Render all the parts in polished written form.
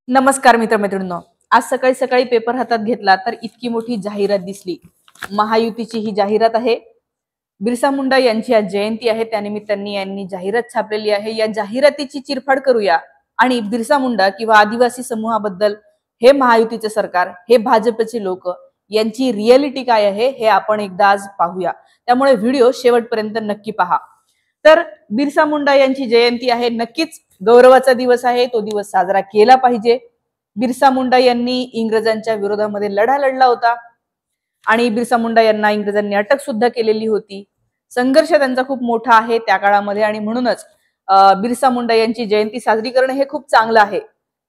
नमस्कार मित्रमैत्रिणींनो, आज सकाळी सकाळी पेपर हातात घेतला तर इतकी मोठी जाहिरात दिसली। महायुतीची ही जाहिरात आहे। बिरसा मुंडा यांची आज जयंती आहे, त्यानिमित्ताने यांनी जाहिरात छापलेली आहे। या जाहिरातीची चिरफाड करूया आणि बिरसा मुंडा किंवा आदिवासी समूहाबद्दल हे महायुतीचे सरकार, हे भाजपचे लोक यांची रिअलिटी काय आहे हे आपण एकदा आज पाहूया। त्यामुळे व्हिडिओ शेवटपर्यंत नक्की पहा। तर बिरसा मुंडा यांची जयंती आहे, नक्कीच गौरवाचा दिवस आहे, तो दिवस साजरा केला पाहिजे। बिरसा मुंडा यांनी इंग्रजांच्या विरोधामध्ये लढा लढला होता आणि बिरसा मुंडा यांना इंग्रजांनी अटक सुद्धा केलेली होती। संघर्ष त्यांचा खूप मोठा आहे त्या काळामध्ये आणि म्हणूनच बिरसा मुंडा यांची जयंती साजरी करणे हे खूप चांगलं आहे।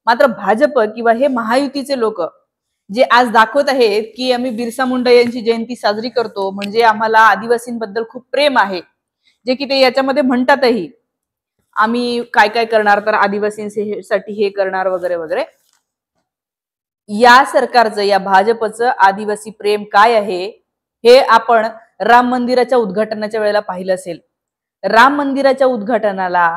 मात्र भाजप किंवा हे महायुतीचे लोक जे आज दाखवत आहेत की आम्ही बिरसा मुंडा यांची जयंती साजरी करतो म्हणजे आम्हाला आदिवासींबद्दल खूप प्रेम आहे, जे की ते याच्यामध्ये म्हणतातही आम्ही काय काय करणार तर आदिवासींसाठी हे करणार वगैरे वगैरे। या सरकारचं, या भाजपचं आदिवासी प्रेम काय आहे हे आपण राम मंदिराच्या उद्घाटनाच्या वेळेला पाहिलं असेल। राम मंदिराच्या उद्घाटनाला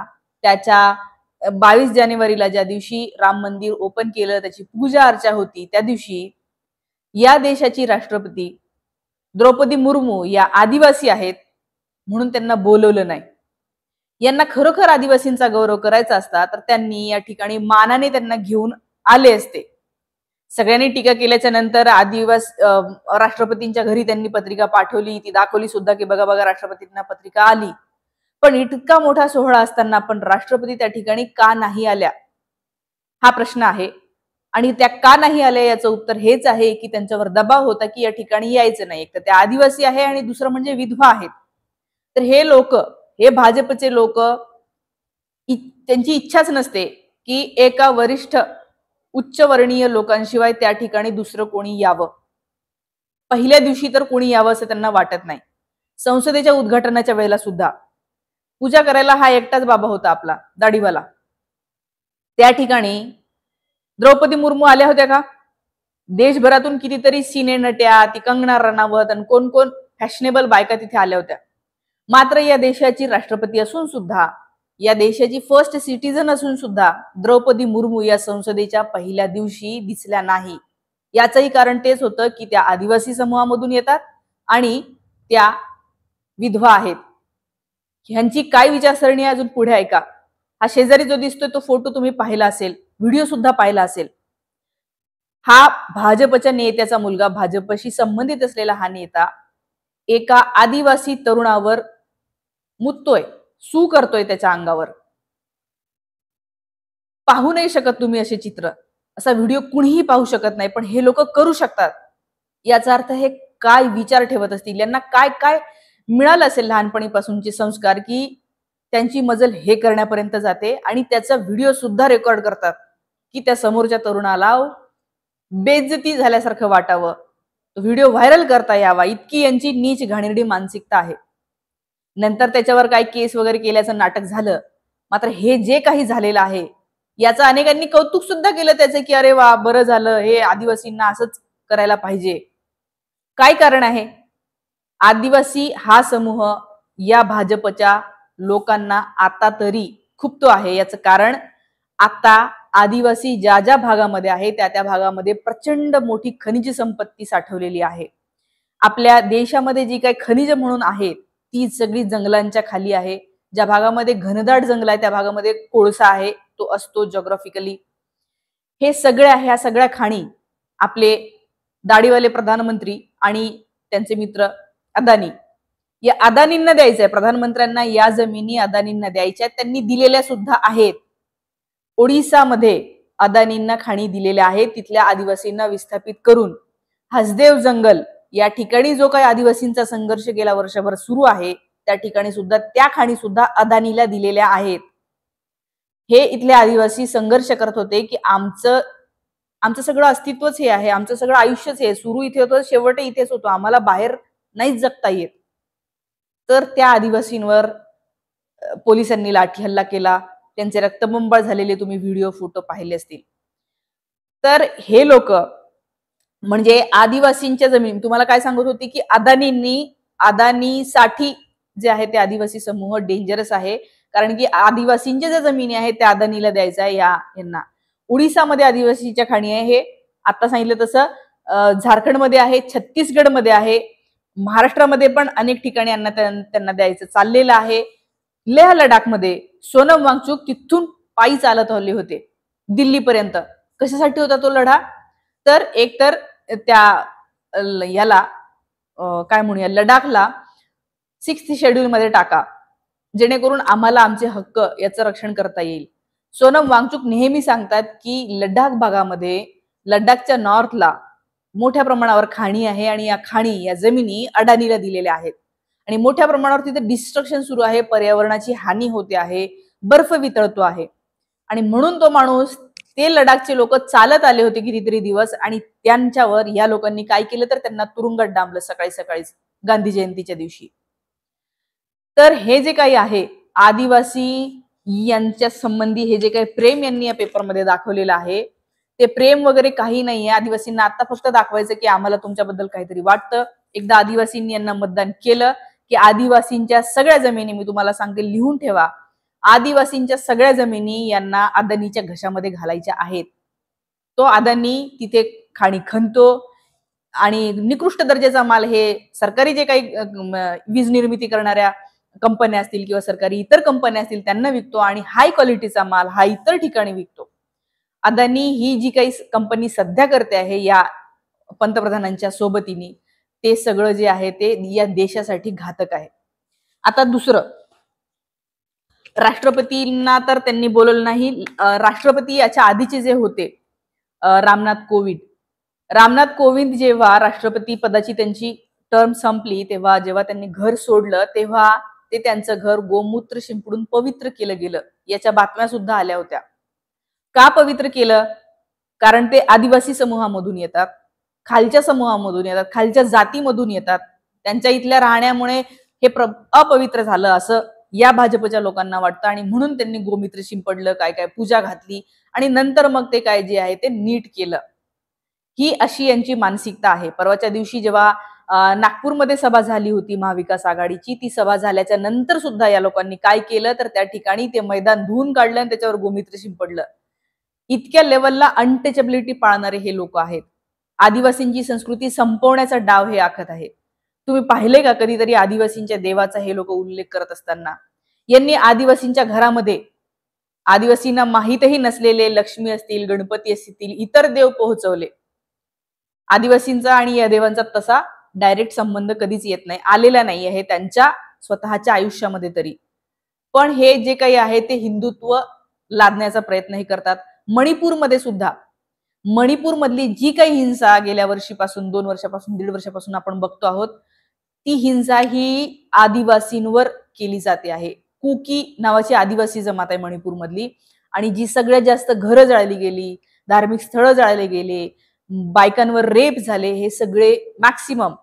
त्याच्या 22 जानेवारीला ज्या दिवशी राम मंदिर ओपन केलं, त्याची पूजा अर्चा होती, त्या दिवशी या देशाची राष्ट्रपती द्रौपदी मुर्मू या आदिवासी आहेत म्हणून त्यांना बोलवलं नाही। यांना खरोखर आदिवासींचा गौरव करायचा असता तर त्यांनी या ठिकाणी मानाने त्यांना घेऊन आले असते। सगळ्यांनी टीका केल्याच्या नंतर राष्ट्रपतींच्या घरी त्यांनी पत्रिका पाठवली, ती दाखवली सुद्धा की बघा बघा राष्ट्रपतींना पत्रिका आली। पण इतका मोठा सोहळा असताना पण राष्ट्रपती त्या ठिकाणी का नाही आल्या हा प्रश्न आहे। आणि त्या का नाही आल्या याचं उत्तर हेच आहे की त्यांच्यावर दबाव होता की या ठिकाणी यायचं नाही। एक तर त्या आदिवासी आहे आणि दुसरं म्हणजे विधवा आहेत। तर हे लोक, हे भाजपचे लोक, त्यांची इच्छाच नसते की एका वरिष्ठ उच्चवर्णीय लोकांशिवाय त्या ठिकाणी दुसरं कोणी यावं। पहिल्या दिवशी तर कोणी यावं असं त्यांना वाटत नाही। संसदेच्या उद्घाटनाच्या वेळेला सुद्धा पूजा करायला हा एकटाच बाबा होता आपला दाढीवाला। त्या ठिकाणी द्रौपदी मुर्मू आल्या होत्या का? देशभरातून कितीतरी सिने नट्या, ती कंगना रनावत आणि कोण कोण फॅशनेबल बायका तिथे आल्या होत्या। मात्र या देशाची राष्ट्रपती असून सुद्धा, या देशाची फर्स्ट सिटीजन असून सुद्धा द्रौपदी मुर्मू या संसदेच्या पहिल्या दिवशी दिसल्या नाही। याचंही कारण तेच होतं की त्या आदिवासी समूहामधून येतात आणि त्या विधवा आहेत। ह्यांची काय विचारसरणी अजून पुढे ऐका। हा शेजारी जो दिसतोय तो फोटो तुम्ही पाहिला असेल, व्हिडिओ सुद्धा पाहिला असेल। हा भाजपच्या नेत्याचा मुलगा, भाजपशी संबंधित असलेला हा नेता एका आदिवासी तरुणावर मुततोय, सू करतोय त्याच्या अंगावर। पाहू नाही शकत तुम्ही असे चित्र, असा व्हिडिओ कुणीही पाहू शकत नाही, पण हे लोक करू शकतात। याचा अर्थ हे काय विचार ठेवत असतील, यांना काय काय मिळालं असेल लहानपणीपासूनचे संस्कार की त्यांची मजल हे करण्यापर्यंत जाते आणि त्याचा व्हिडिओ सुद्धा रेकॉर्ड करतात की त्या समोरच्या तरुणाला बेइज्जती झाल्यासारखं वाटावं, व्हिडिओ व्हायरल करता यावा, इतकी यांची नीच घाणेरडी मानसिकता आहे। नंतर त्याच्यावर काय केस वगैरे केल्याचं नाटक झालं। मात्र हे जे काही झालेलं आहे याचं अनेकांनी कौतुक सुद्धा केलं त्याचे की अरे वा बरं झालं, हे आदिवासींना असंच करायला पाहिजे। काय कारण आहे? आदिवासी हा समूह या भाजपच्या लोकांना आता तरी खुपतो आहे। याचं कारण आता आदिवासी ज्या ज्या भागामध्ये आहे त्या त्या भागामध्ये प्रचंड मोठी खनिज संपत्ती साठवलेली आहे। आपल्या देशामध्ये जी काही खनिज म्हणून आहेत ती सगळी जंगलांच्या खाली आहे। ज्या भागामध्ये घनदाट जंगल आहे त्या भागामध्ये कोळसा आहे, तो असतो जॉग्राफिकली। हे सगळे आहे, ह्या सगळ्या खाणी आपले दाढीवाले प्रधानमंत्री आणि त्यांचे मित्र अदानी, या अदानींना द्यायचंय। प्रधानमंत्र्यांना या जमिनी अदानींना द्यायच्या, त्यांनी दिलेल्या सुद्धा आहेत। ओडिसामध्ये अदानींना खाणी दिलेल्या आहेत, तिथल्या आदिवासींना विस्थापित करून। हसदेव जंगल या ठिकाणी जो काही आदिवासींचा संघर्ष गेला वर्षभर सुरू आहे त्या ठिकाणी सुद्धा त्या खाणी सुद्धा अदानीला दिलेल्या आहेत। हे इथले आदिवासी संघर्ष करत होते की आमचं सगळं अस्तित्वच हे आहे, आमचं सगळं आयुष्यच हे, सुरू इथे होतं, शेवट इथेच होतो, आम्हाला बाहेर नाहीच जगता येत। तर त्या आदिवासींवर पोलिसांनी लाठी हल्ला केला, त्यांचे रक्तबंबाळ झालेले तुम्ही व्हिडिओ फोटो पाहिले असतील। तर हे लोक म्हणजे आदिवासींच्या जमीन, तुम्हाला काय सांगत होती की अदानीसाठी जे आहे ते आदिवासी समूह डेंजरस आहे, कारण की आदिवासींच्या ज्या जमिनी आहेत त्या अदानीला द्यायचा आहे यांना। उडीसामध्ये आदिवासीच्या खाणी आहे, हे आता सांगितलं तसं झारखंडमध्ये आहे, छत्तीसगडमध्ये आहे, महाराष्ट्रामध्ये पण अनेक ठिकाणी त्यांना द्यायचं चाललेलं आहे. लेह लडाखमध्ये सोनम वांगचुक तिथून पायी चालत आले होते दिल्लीपर्यंत. कशासाठी होता तो लढा? तर एकतर त्या याला काय म्हणूया लडाखला 6th शेड्यूल मध्ये टाका, जेणेकरून आम्हाला आमचे हक्क याचं रक्षण करता येईल. सोनम वांगचुक नेहमी सांगतात की लडाख भागामध्ये, लडाखच्या नॉर्थला मोठ्या प्रमाणावर खाणी आहे आणि या खाणी, या जमिनी अडाणीला दिलेल्या आहेत आणि मोठ्या प्रमाणावर तिथे डिस्ट्रक्शन सुरू आहे, पर्यावरणाची हानी होते आहे, बर्फ वितळतो आहे. आणि म्हणून तो माणूस, ते लडाखचे लोक चालत आले होते कितीतरी दिवस आणि त्यांच्यावर या लोकांनी काय केलं तर त्यांना तुरुंगात डांबलं सकाळी सकाळीच गांधी जयंतीच्या दिवशी. तर हे जे काही आहे आदिवासी यांच्या संबंधी हे जे काही प्रेम यांनी या पेपरमध्ये दाखवलेलं आहे, ते प्रेम वगैरे काही नाहीये. आदिवासींना आता फक्त दाखवायचं की आम्हाला तुमच्याबद्दल काहीतरी वाटतं. एकदा आदिवासींनी यांना मतदान केलं की आदिवासींच्या सगळ्या जमिनी, मी तुम्हाला सांगते लिहून ठेवा, आदिवासींच्या सगळ्या जमिनी यांना अदानीच्या घशामध्ये घालायच्या आहेत. तो अदानी तिथे खाणी खणतो आणि निकृष्ट दर्जाचा माल हे सरकारी जे काही वीज निर्मिती करणाऱ्या कंपन्या असतील किंवा सरकारी इतर कंपन्या असतील त्यांना विकतो आणि हाय क्वालिटीचा माल हा इतर ठिकाणी विकतो. अदानी ही जी काही कंपनी सध्या करते आहे या पंतप्रधानांच्या सोबतीने, ते सगळं जे आहे ते या देशासाठी घातक आहे. आता दुसरं, राष्ट्रपतींना तर त्यांनी बोलवलं नाही. राष्ट्रपती याच्या आधीचे जे होते रामनाथ कोविंद जेव्हा राष्ट्रपती पदाची त्यांची टर्म संपली, तेव्हा जेव्हा त्यांनी घर सोडलं तेव्हा ते त्यांचं घर गोमूत्र शिंपडून पवित्र केलं गेलं, याच्या बातम्या सुद्धा आल्या होत्या. का पवित्र केलं? कारण ते आदिवासी समूहामधून येतात, खालच्या समूहामधून येतात, खालच्या जातीमधून येतात. त्यांच्या इथल्या राहण्यामुळे हे अपवित्र झालं असं या भाजपच्या लोकांना वाटतं आणि म्हणून त्यांनी गोमूत्र शिंपडलं, काय काय पूजा घातली आणि नंतर मग ते काय जे आहे ते नीट केलं. ही अशी यांची मानसिकता आहे. परवाच्या दिवशी जेव्हा नागपूरमध्ये सभा झाली होती महाविकास आघाडीची, ती सभा झाल्याच्या नंतर सुद्धा या लोकांनी काय केलं तर त्या ठिकाणी ते मैदान धुवून काढलं आणि त्याच्यावर गोमूत्र शिंपडलं. इतक्या लेवलला अनटचेबिलिटी पाळणारे हे लोक आहेत. आदिवासींची संस्कृती संपवण्याचा डाव हे आखत आहे. तुम्ही पाहिले का कधीतरी आदिवासींच्या देवाचा हे लोक उल्लेख करत असताना? यांनी आदिवासींच्या घरामध्ये आदिवासींना माहीतही नसलेले लक्ष्मी असतील, गणपती असतील, इतर देव पोहोचवले. आदिवासींचा आणि या देवांचा तसा डायरेक्ट संबंध कधीच येत नाही, आलेला नाही आहे त्यांच्या स्वतःच्या आयुष्यामध्ये तरी. पण हे जे काही आहे ते हिंदुत्व लादण्याचा प्रयत्नही करतात. मणिपूरमध्ये सुद्धा, मणिपूर मधली जी काही हिंसा गेल्या वर्षीपासून, 2 वर्षापासून, 1.5 वर्षापासून आपण बघतो आहोत, ती हिंसा ही आदिवासींवर केली जाते आहे. कुकी नावाची आदिवासी जमात आहे मणिपूर मधली आणि जी सगळ्यात जास्त घरं जळली गेली, धार्मिक स्थळं जळले गेले, बायकांवर रेप झाले, हे सगळे मॅक्सिमम,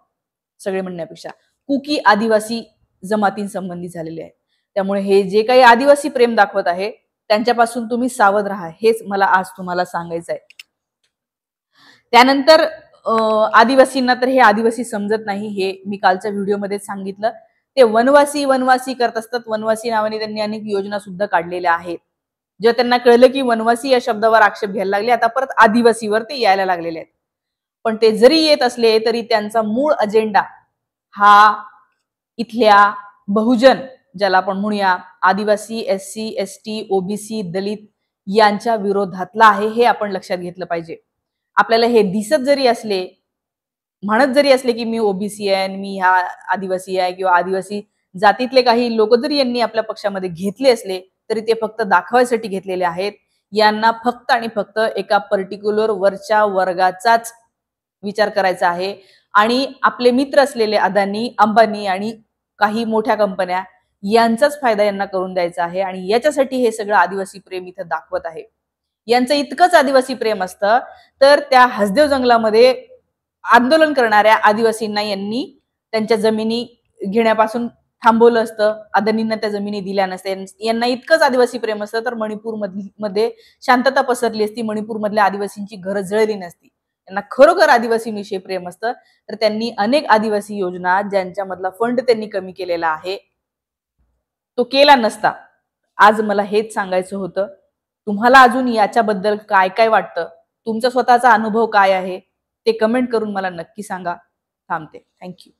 सगळे म्हणण्यापेक्षा कुकी आदिवासी जमातींसंबंधी झालेले आहे. त्यामुळे हे जे काही आदिवासी प्रेम दाखवत आहे त्यांच्यापासून तुम्ही सावध राहा, हेच मला आज तुम्हाला सांगायचं आहे. त्यानंतर आदिवासींना तर हे आदिवासी समजत नाही, हे मी कालच्या व्हिडिओमध्ये सांगितलं. ते वनवासी वनवासी करत असतात. वनवासी नावाने त्यांनी अनेक योजना सुद्धा काढलेल्या आहेत. जेव्हा त्यांना कळलं की वनवासी या शब्दावर आक्षेप घ्यायला लागले, आता परत आदिवासीवर ते यायला लागलेले आहेत. पण ते जरी येत असले तरी त्यांचा मूळ अजेंडा हा इथल्या बहुजन, ज्याला आपण म्हणूया आदिवासी, SC, ST, OBC, दलित यांच्या विरोधातला आहे, हे आपण लक्षात घेतलं पाहिजे. आपल्याला हे दिसत जरी असले, म्हणत जरी असले की मी OBC आहे, मी ह्या आदिवासी आहे किंवा आदिवासी जातीतले काही लोक जरी यांनी आपल्या पक्षामध्ये घेतले असले तरी ते फक्त दाखवायसाठी घेतलेले आहेत. यांना फक्त आणि फक्त एका पर्टिक्युलर वरच्या वर्गाचाच विचार करायचा आहे आणि आपले मित्र असलेले अदानी, अंबानी आणि काही मोठ्या कंपन्या यांचाच फायदा यांना करून द्यायचा आहे आणि याच्यासाठी हे सगळं आदिवासी प्रेम इथं दाखवत आहे. यांचं इतकंच आदिवासी प्रेम असतं तर त्या हसदेव जंगलामध्ये आंदोलन करणाऱ्या आदिवासींना यांनी त्यांच्या जमिनी घेण्यापासून थांबवलं असतं, अदानींना त्या जमिनी दिल्या नसत्या. यांना इतकंच आदिवासी प्रेम असतं तर मणिपूर मध्ये शांतता पसरली असती, मणिपूर मधल्या आदिवासींची घरं जळली नसती. त्यांना खरोखर आदिवासींविषयी प्रेम असतं तर त्यांनी अनेक आदिवासी योजना ज्यांच्या मधला फंड त्यांनी कमी केलेला आहे तो केला नसता. आज मला हेच सांगायचं होतं. तुम्हाला अजून याच्याबद्दल काय काय वाटतं, तुमचा स्वतःचा अनुभव काय आहे ते कमेंट करून मला नक्की सांगा. थांबते. थँक्यू.